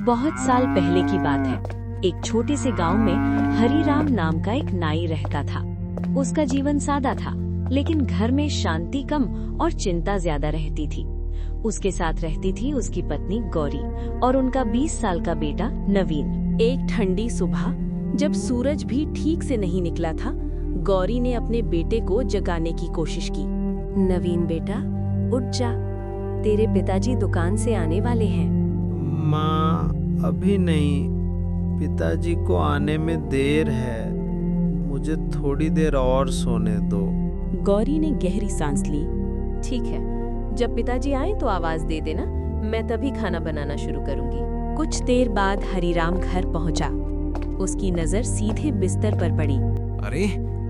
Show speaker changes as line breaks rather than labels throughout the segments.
बहुत साल पहले की बात है। एक छोटे से गांव में हरिराम नाम का एक नाई रहता था। उसका जीवन सादा था, लेकिन घर में शांति कम और चिंता ज्यादा रहती थी। उसके साथ रहती थी उसकी पत्नी गौरी और उनका 20 साल का बेटा नवीन। एक ठंडी सुबह जब सूरज भी ठीक से नहीं निकला था, गौरी ने अपने बेटे को जगाने की कोशिश की। नवीन बेटा, उठ जा, तेरे पिताजी दुकान से आने वाले हैं।
माँ, अभी नहीं, पिताजी को आने में देर है, मुझे थोड़ी देर और सोने दो।
गौरी ने गहरी सांस ली। ठीक है, जब पिताजी आए तो आवाज दे देना, मैं तभी खाना बनाना शुरू करूंगी। कुछ देर बाद हरिराम घर पहुंचा। उसकी नजर सीधे बिस्तर पर पड़ी।
अरे,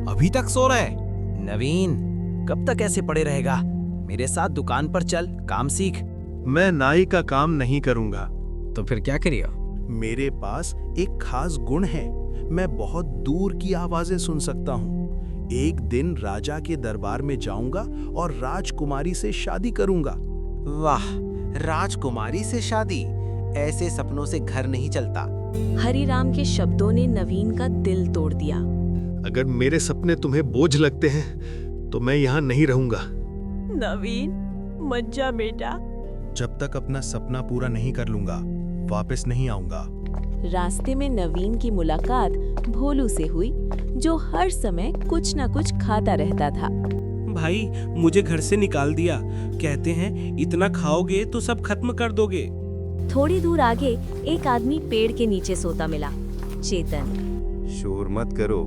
अभी तक सो रहा है? नवीन, कब तक ऐसे पड़े रहेगा? मेरे साथ दुकान पर चल, काम सीख।
मैं नाई का काम नहीं करूंगा।
तो फिर क्या करिए?
मेरे पास एक खास गुण है, मैं बहुत दूर की आवाजें सुन सकता हूँ। एक दिन राजा के दरबार में जाऊंगा और राजकुमारी से शादी करूंगा।
वाह, राजकुमारी से शादी? ऐसे सपनों से घर नहीं चलता।
हरिराम के शब्दों ने नवीन का दिल तोड़ दिया।
अगर मेरे सपने तुम्हें बोझ लगते हैं तो मैं यहाँ नहीं रहूंगा।
नवीन, मत जा बेटा।
जब तक अपना सपना पूरा नहीं कर लूंगा, वापस नहीं आऊंगा।
रास्ते में नवीन की मुलाकात भोलू से हुई, जो हर समय कुछ न कुछ खाता रहता था।
भाई, मुझे घर से निकाल दिया। कहते हैं इतना खाओगे तो सब खत्म कर दोगे।
थोड़ी दूर आगे एक आदमी पेड़ के नीचे सोता मिला। चेतन।
शोर मत करो,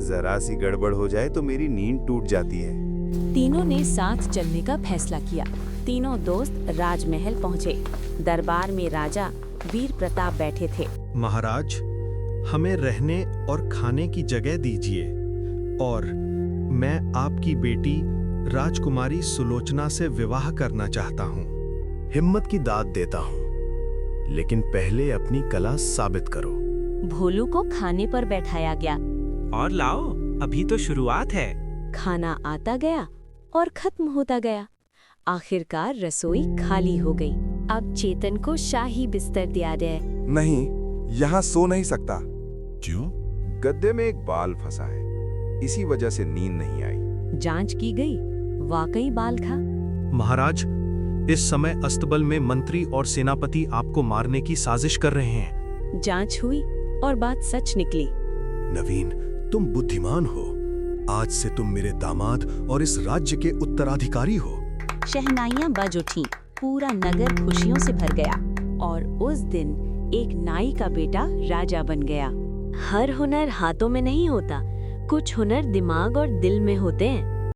जरा सी गड़बड़ हो जाए तो मेरी नींद टूट जाती है।
तीनों ने साथ चलने का फैसला किया। तीनों दोस्त राजमहल पहुंचे। दरबार में राजा वीर प्रताप बैठे थे।
महाराज, हमें रहने और खाने की जगह दीजिए और मैं आपकी बेटी राजकुमारी सुलोचना से विवाह करना चाहता हूँ।
हिम्मत की दाद देता हूँ, लेकिन पहले अपनी कला साबित करो।
भोलू को खाने पर बैठाया गया।
और लाओ, अभी तो शुरुआत है।
खाना आता गया और खत्म होता गया। आखिरकार रसोई खाली हो गई। अब चेतन को शाही बिस्तर दिया गया।
नहीं, यहाँ सो नहीं सकता।
क्यों?
गद्दे में एक बाल फंसा है, इसी वजह से नींद नहीं आई।
जांच की गई, वाकई बाल था।
महाराज, इस समय अस्तबल में मंत्री और सेनापति आपको मारने की साजिश कर रहे हैं।
जांच हुई और बात सच निकली।
नवीन, तुम बुद्धिमान हो। आज से तुम मेरे दामाद और इस राज्य के उत्तराधिकारी हो।
शहनाइयां बज उठीं, पूरा नगर खुशियों से भर गया और उस दिन एक नाई का बेटा राजा बन गया। हर हुनर हाथों में नहीं होता, कुछ हुनर दिमाग और दिल में होते हैं।